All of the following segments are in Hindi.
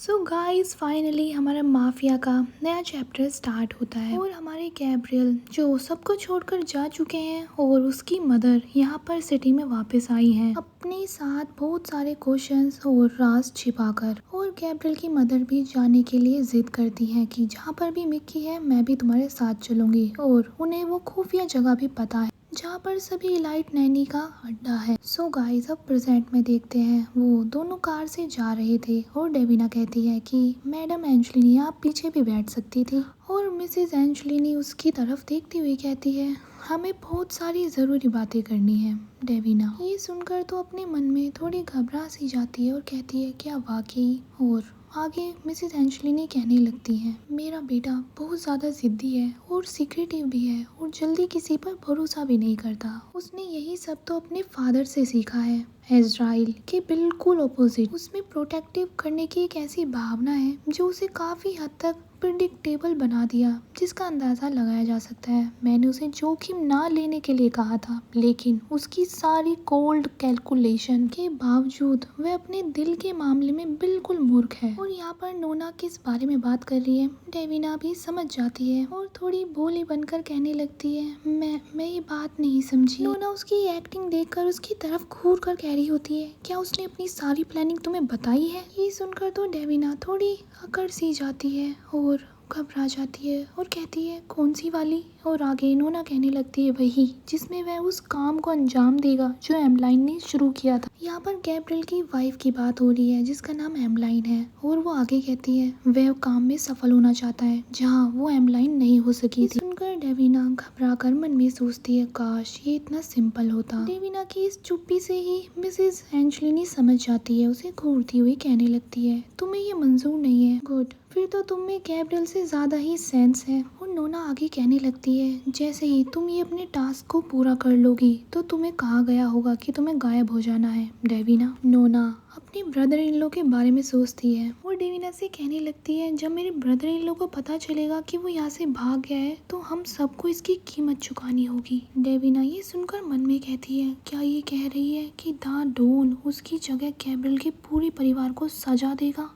सो गाइस फाइनली हमारा माफिया का नया चैप्टर स्टार्ट होता है और हमारे गैब्रियल जो सबको छोड़कर जा चुके हैं और उसकी मदर यहाँ पर सिटी में वापस आई हैं अपने साथ बहुत सारे क्वेश्चंस और राज छिपाकर। और गैब्रियल की मदर भी जाने के लिए जिद करती हैं कि जहाँ पर भी मिक्की है मैं भी तुम्हारे साथ चलूंगी। और उन्हें वो खुफिया जगह भी पता है जहाँ पर सभी इलाइट नैनी का अड्डा है। सो गाइस अब प्रेजेंट में देखते हैं वो दोनों कार से जा रहे थे और डेविना कहती है कि मैडम एंजलिनी आप पीछे भी बैठ सकती थी। और मिसेस एंजलिनी उसकी तरफ देखती हुई कहती है हमें बहुत सारी ज़रूरी बातें करनी है। डेविना ये सुनकर तो अपने मन में थोड़ी घबरा सी जाती है और कहती है क्या वाकई। और आगे मिसेस एंजलिनी कहने लगती हैं मेरा बेटा बहुत ज़्यादा ज़िद्दी है और सीक्रेटिव भी है और जल्दी किसी पर भरोसा भी नहीं करता। उसने यही सब तो अपने फादर से सीखा है इज़राइल के बिल्कुल ऑपोजिट। उसमें प्रोटेक्टिव करने की एक ऐसी भावना है जो उसे काफ़ी हद तक प्रिडिक्टेबल बना दिया जिसका अंदाज़ा लगाया जा सकता है। मैंने उसे जोखिम ना लेने के लिए कहा था लेकिन उसकी सारी कोल्ड कैलकुलेशन के बावजूद वह अपने दिल के मामले में बिल्कुल मूर्ख है। और यहाँ पर नोना किस बारे में बात कर रही है डेविना भी समझ जाती है और थोड़ी भोली बनकर कहने लगती है मैं ये बात नहीं समझी। नोना उसकी एक्टिंग देखकर उसकी तरफ घूर कर कह रही होती है क्या उसने अपनी सारी प्लानिंग तुम्हें बताई है। ये सुनकर तो डेविना थोड़ी अकड़ सी जाती है और घबरा जाती है और कहती है कौन सी वाली। और आगे नोना कहने लगती है वही जिसमें वह उस काम को अंजाम देगा जो एमलाइन ने शुरू किया था। यहाँ पर गैब्रियल की वाइफ की बात हो रही है जिसका नाम एमलाइन है और वो आगे कहती है वह काम में सफल होना चाहता है जहाँ वो एमलाइन नहीं हो सकी थी। सुनकर डेविना घबरा कर मन में सोचती है काश ये इतना सिंपल होता। डेविना की इस चुप्पी से ही मिसेस एंजलिनी समझ जाती है उसे घूरती हुई कहने लगती है तुम्हें ये मंजूर नहीं है। गुड फिर तो तुम में गैब्रियल से ज़्यादा ही सेंस है। और नोना आगे कहने लगती है जैसे ही तुम ये अपने टास्क को पूरा कर लोगी तो तुम्हें कहा गया होगा कि तुम्हें गायब हो जाना है। डेविना नोना अपने ब्रदर इन लॉ के बारे में सोचती है और डेविना से कहने लगती है जब मेरे ब्रदर इन लॉ को पता चलेगा कि वो यहाँ से भाग गया है तो हम सबको इसकी कीमत चुकानी होगी। डेविना ये सुनकर मन में कहती है क्या ये कह रही है कि दा डॉन उसकी जगह गैब्रियल के पूरे परिवार को सजा देगा।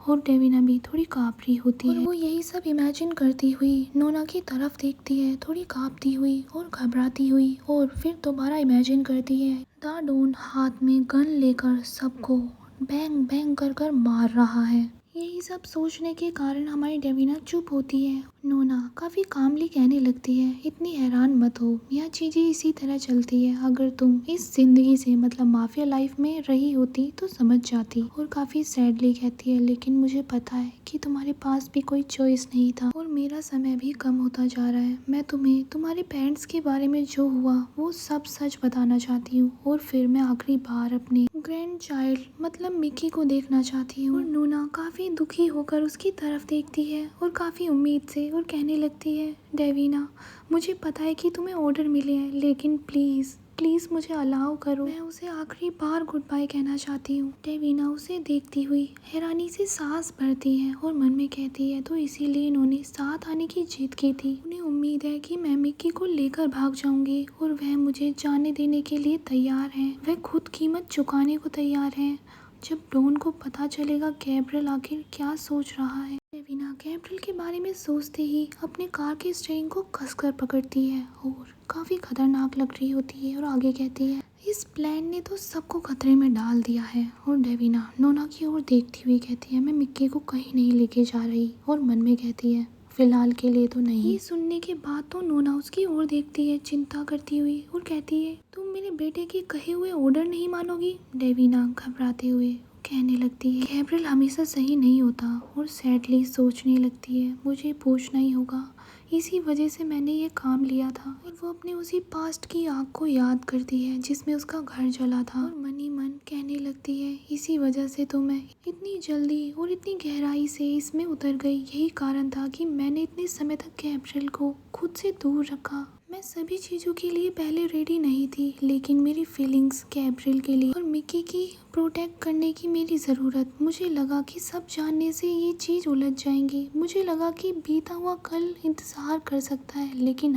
और डेविना भी थोड़ी काँपरी होती है और वो यही सब इमेजिन करती हुई नोना की तरफ देखती है थोड़ी काँपती हुई और घबराती हुई और फिर दोबारा इमेजिन करती है दा डॉन हाथ में गन लेकर सबको बैंग बैंग कर कर मार रहा है। यही सब सोचने के कारण हमारी डेविना चुप होती है। नोना काफ़ी कामली कहने लगती है इतनी हैरान मत हो यह चीज़ें इसी तरह चलती है अगर तुम इस जिंदगी से मतलब माफिया लाइफ में रही होती तो समझ जाती। और काफ़ी सैडली कहती है लेकिन मुझे पता है कि तुम्हारे पास भी कोई चॉइस नहीं था और मेरा समय भी कम होता जा रहा है। मैं तुम्हें तुम्हारे पेरेंट्स के बारे में जो हुआ वो सब सच बताना चाहती हूँ और फिर मैं आखिरी बार अपने ग्रैंड चाइल्ड मतलब मिकी को देखना चाहती हूँ। और नोना काफ़ी दुखी होकर उसकी तरफ देखती है और काफ़ी उम्मीद से और कहने लगती है डेविना मुझे पता है कि तुम्हें ऑर्डर मिले हैं लेकिन प्लीज़ प्लीज़ मुझे अलाउ करो मैं उसे आखिरी बार गुड बाय कहना चाहती हूँ। डेविना उसे देखती हुई हैरानी से सांस भरती है और मन में कहती है तो इसीलिए इन्होंने साथ आने की जिद की थी। उन्हें उम्मीद है कि मैं मिक्की को लेकर भाग जाऊंगी और वह मुझे जाने देने के लिए तैयार है। वह खुद कीमत चुकाने को तैयार है। जब डॉन को पता चलेगा गैब्रियल आखिर क्या सोच रहा है। डेविना गैब्रियल के बारे में सोचते ही अपने कार के स्टीयरिंग को कसकर पकड़ती है और काफ़ी खतरनाक लग रही होती है और आगे कहती है इस प्लान ने तो सबको खतरे में डाल दिया है। और डेविना नोना की ओर देखती हुई कहती है मैं मिक्की को कहीं नहीं लेके जा रही और मन में कहती है फिलहाल के लिए तो नहीं। ये सुनने के बाद तो नोना उसकी ओर देखती है चिंता करती हुई और कहती है तुम मेरे बेटे के कहे हुए ऑर्डर नहीं मानोगी। डेविना घबराते हुए कहने लगती है गैब्रियल हमेशा सही नहीं होता और सैडली सोचने लगती है मुझे पूछना ही होगा इसी वजह से मैंने ये काम लिया था। और वो अपने उसी पास्ट की आग को याद करती है जिसमें उसका घर जला था और मन ही मन कहने लगती है इसी वजह से तो मैं इतनी जल्दी और इतनी गहराई से इसमें उतर गई। यही कारण था कि मैंने इतने समय तक गैब्रियल को खुद से दूर रखा। मैं सभी चीज़ों के लिए पहले रेडी नहीं थी लेकिन मेरी फीलिंग्स गैब्रियल के लिए और मिक्की की प्रोटेक्ट करने की मेरी ज़रूरत मुझे लगा कि सब जानने से ये चीज़ उलझ जाएंगी। मुझे लगा कि बीता हुआ कल इंतज़ार कर सकता है लेकिन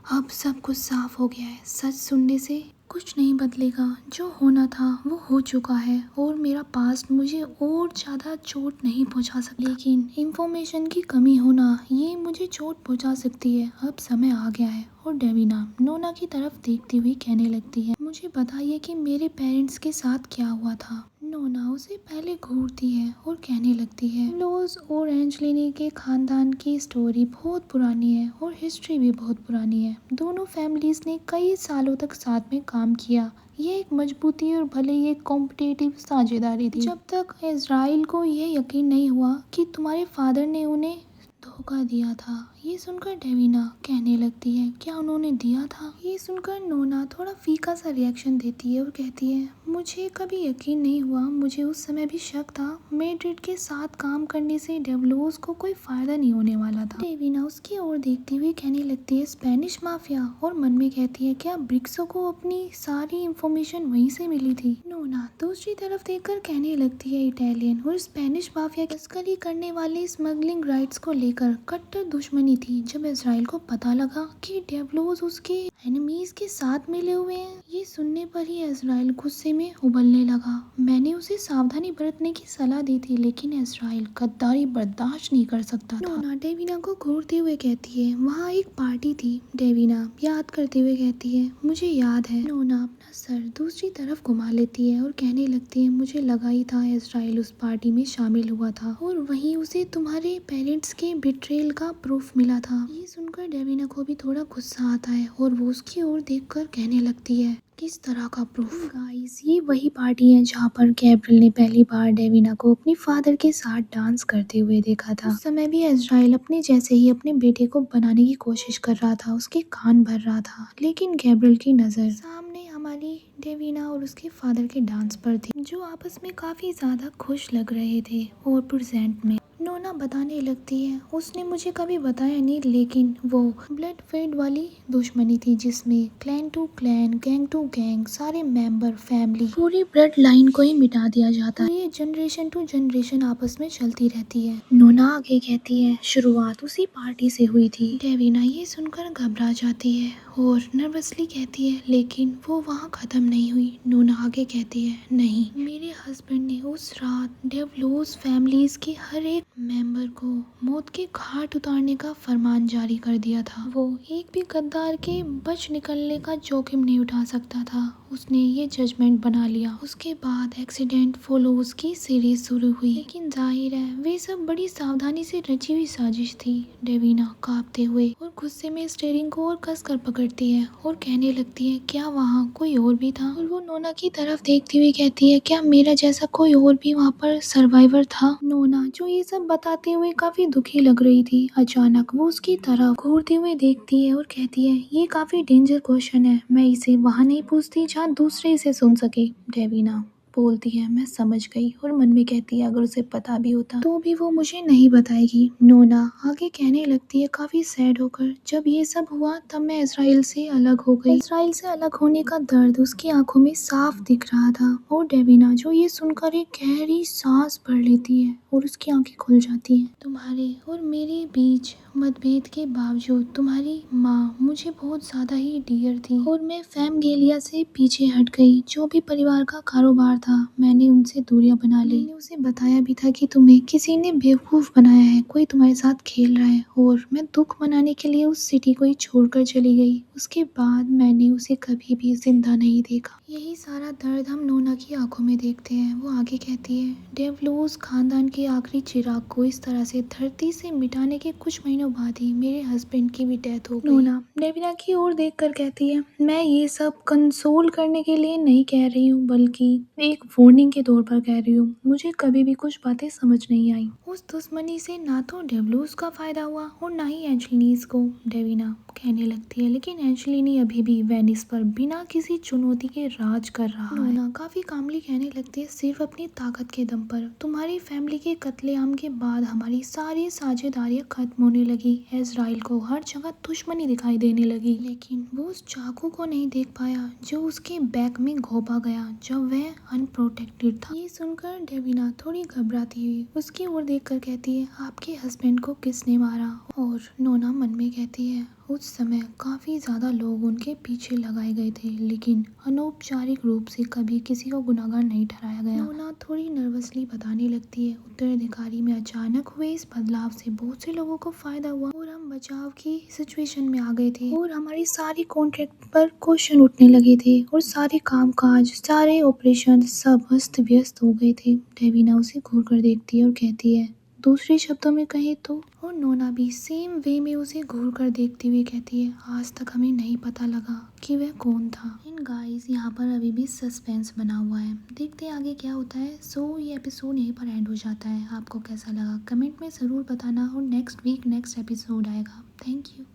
अब सब कुछ साफ हो गया है। सच सुनने से कुछ नहीं बदलेगा। जो होना था वो हो चुका है और मेरा पास्ट मुझे और ज़्यादा चोट नहीं पहुंचा सकता, लेकिन इंफॉर्मेशन की कमी होना ये मुझे चोट पहुंचा सकती है। अब समय आ गया है। और डेविना नोना की तरफ देखती हुई कहने लगती है, मुझे बताइए कि मेरे पेरेंट्स के साथ क्या हुआ था। नोना उसे पहले घूरती है और कहने लगती है, लोज और एंजलिनी के खानदान की स्टोरी बहुत पुरानी है और हिस्ट्री भी बहुत पुरानी है। दोनों फैमिलीज ने कई सालों तक साथ में काम किया। ये एक मजबूती और भले ही एक कॉम्पिटिटिव साझेदारी थी। जब तक इजराइल को यह यकीन नहीं हुआ कि तुम्हारे फादर ने उन्हें धोखा दिया था। ये सुनकर डेविना कहने लगती है, क्या उन्होंने दिया था। ये सुनकर नोना थोड़ा फीका सा रिएक्शन देती है और कहती है, मुझे कभी यकीन नहीं हुआ। मुझे उस समय भी शक था। मेड्रिड के साथ काम करने से डेवलोस को कोई फायदा नहीं होने वाला था। डेविना उसकी ओर देखती हुई कहने लगती है, स्पेनिश माफिया, और मन में कहती है, क्या ब्रिक्सो को अपनी सारी इंफॉर्मेशन वहीं से मिली थी। नोना दूसरी तरफ देखकर कहने लगती है, इटालियन और स्पेनिश माफिया की तस्करी करने वाले स्मगलिंग राइट्स को लेकर कट्टर दुश्मनी थी। जब इजराइल को पता लगा कि डेवलोस उसके एनिमीज के साथ मिले हुए हैं, ये सुनने पर ही इजराइल गुस्से में उबलने लगा। मैंने उसे सावधानी बरतने की सलाह दी थी, लेकिन इजराइल गद्दारी बर्दाश्त नहीं कर सकता था। नोना डेविना को घूरते हुए कहती है, वहाँ एक पार्टी थी। डेविना याद करते हुए कहती है, मुझे याद है। नोना अपना सर दूसरी तरफ घुमा लेती है और कहने लगती है, मुझे लगा ही था इजराइल उस पार्टी में शामिल हुआ था और वहीं उसे तुम्हारे पेरेंट्स के बिट्रेल का प्रूफ मिला था। ये सुनकर डेविना को भी थोड़ा गुस्सा आता है और वो उसकी ओर देखकर कहने लगती है, किस तरह का प्रूफ। गाइस, ये वही पार्टी है जहाँ पर गैब्रियल ने पहली बार डेविना को अपने फादर के साथ डांस करते हुए देखा था। उस समय भी इजराइल अपने जैसे ही अपने बेटे को बनाने की कोशिश कर रहा था, उसके कान भर रहा था, लेकिन गैब्रियल की नजर सामने हमारी डेविना और उसके फादर के डांस पर थी, जो आपस में काफी ज्यादा खुश लग रहे थे। और प्रेजेंट में नोना बताने लगती है, उसने मुझे कभी बताया नहीं, लेकिन वो ब्लड फेड वाली दुश्मनी थी जिसमें clan to clan, gang to gang, सारे मेंबर, फैमिली, पूरी ब्लड लाइन को ही मिटा दिया जाता है। ये जनरेशन टू जनरेशन आपस में चलती रहती है। नोना आगे कहती है, शुरुआत उसी पार्टी से हुई थी। डेविना ये सुनकर घबरा जाती है और नर्वसली कहती है, लेकिन वो वहाँ खत्म नहीं हुई। नोना आगे कहती है, नहीं, मेरे हस्बैंड ने उस रात डेवलोस फैमिलीज के हर एक मेंबर को मौत के घाट उतारने का फरमान जारी कर दिया था। वो एक भी गद्दार के बच निकलने का जोखिम नहीं उठा सकता था। उसने ये जजमेंट बना लिया। उसके बाद एक्सीडेंट फॉलोज की सीरीज शुरू हुई, लेकिन जाहिर है वे सब बड़ी सावधानी से रची हुई साजिश थी। डेविना कांपते हुए और गुस्से में स्टीयरिंग को और कसकर पकड़ती है और कहने लगती है, क्या वहाँ कोई और भी था। और वो नोना की तरफ देखती हुई कहती है, क्या मेरा जैसा कोई और भी वहाँ पर सर्वाइवर था। नोना जो ये सब बताते हुए काफी दुखी लग रही थी, अचानक वो उसकी तरफ घूरते हुए देखती है और कहती है, ये काफी डेंजर क्वेश्चन है, मैं इसे वहाँ नहीं पूछती जहाँ दूसरे इसे सुन सके। डेविना बोलती है, मैं समझ गई, और मन में कहती है, अगर उसे पता भी होता तो भी वो मुझे नहीं बताएगी। नोना आगे कहने लगती है काफी सैड होकर, जब ये सब हुआ तब मैं इजराइल से अलग हो गई। इजराइल से अलग होने का दर्द उसकी आंखों में साफ दिख रहा था। और डेविना जो ये सुनकर एक गहरी सांस भर लेती है और उसकी आंखें खुल जाती हैं। तुम्हारे और मेरे बीच मतभेद के बावजूद तुम्हारी माँ मुझे बहुत ज्यादा ही डियर थी और मैं फैमगेलिया से पीछे हट गई। जो भी परिवार का कारोबार था, मैंने उनसे दूरियां बना ली। मैंने उसे बताया भी था कि तुम्हें किसी ने बेवकूफ बनाया है, कोई तुम्हारे साथ खेल रहा है, और मैं दुख मनाने के लिए उस सिटी को ही छोड़कर चली गई। उसके बाद मैंने उसे कभी भी जिंदा नहीं देखा। यही सारा दर्द हम नोना की आंखों में देखते हैं। वो आगे कहती है, डेवलोस खानदान के आखिरी चिराग को इस तरह से धरती से मिटाने के कुछ महीनों बाद ही मेरे हस्बैंड की भी डेथ हो गई। नोना डेविना की ओर देखकर कहती है, मैं ये सब कंसोल करने के लिए नहीं कह रही हूँ, बल्कि एक वार्निंग के तौर पर कह रही हूँ। मुझे कभी भी कुछ बातें समझ नहीं आई। उस दुश्मनी से ना तो डेवलोस का फायदा हुआ और ना ही एंजलिनीज को। डेविना कहने लगती है, लेकिन एंजलिनी अभी भी वेनिस पर बिना किसी चुनौती के राज कर रहा है। नोना काफी कामली कहने लगती है, सिर्फ अपनी ताकत के दम पर। तुम्हारी फैमिली के कत्लेआम के बाद हमारी सारी साझेदारियां खत्म होने लगी। इजराइल को हर जगह दुश्मनी दिखाई देने लगी, लेकिन वो उस चाकू को नहीं देख पाया जो उसके बैक में घोंपा गया जब वह अनप्रोटेक्टेड था। ये सुनकर डेविना थोड़ी घबराती हुई उसकी ओर देखकर कहती है, आपके हस्बैंड को किसने मारा। और नोना मन में कहती है, उस समय काफ़ी ज़्यादा लोग उनके पीछे लगाए गए थे, लेकिन अनौपचारिक रूप से कभी किसी को गुनहगार नहीं ठहराया गया। नोना थोड़ी नर्वसली बताने लगती है, उत्तराधिकारी में अचानक हुए इस बदलाव से बहुत से लोगों को फायदा हुआ और हम बचाव की सिचुएशन में आ गए थे और हमारी सारी कॉन्ट्रैक्ट पर क्वेश्चन उठने लगे थे और सारे कामकाज, सारे ऑपरेशन सब अस्त व्यस्त हो गए थे। डेविना उसे घूर कर देखती है और कहती है, दूसरे शब्दों में कहे तो। और नोना भी सेम वे में उसे घूर कर देखती हुई कहती है, आज तक हमें नहीं पता लगा कि वह कौन था। एंड गाइस, यहाँ पर अभी भी सस्पेंस बना हुआ है, देखते हैं आगे क्या होता है। सो ये एपिसोड यहीं पर एंड हो जाता है। आपको कैसा लगा कमेंट में ज़रूर बताना और नेक्स्ट वीक नेक्स्ट एपिसोड आएगा। Thank you.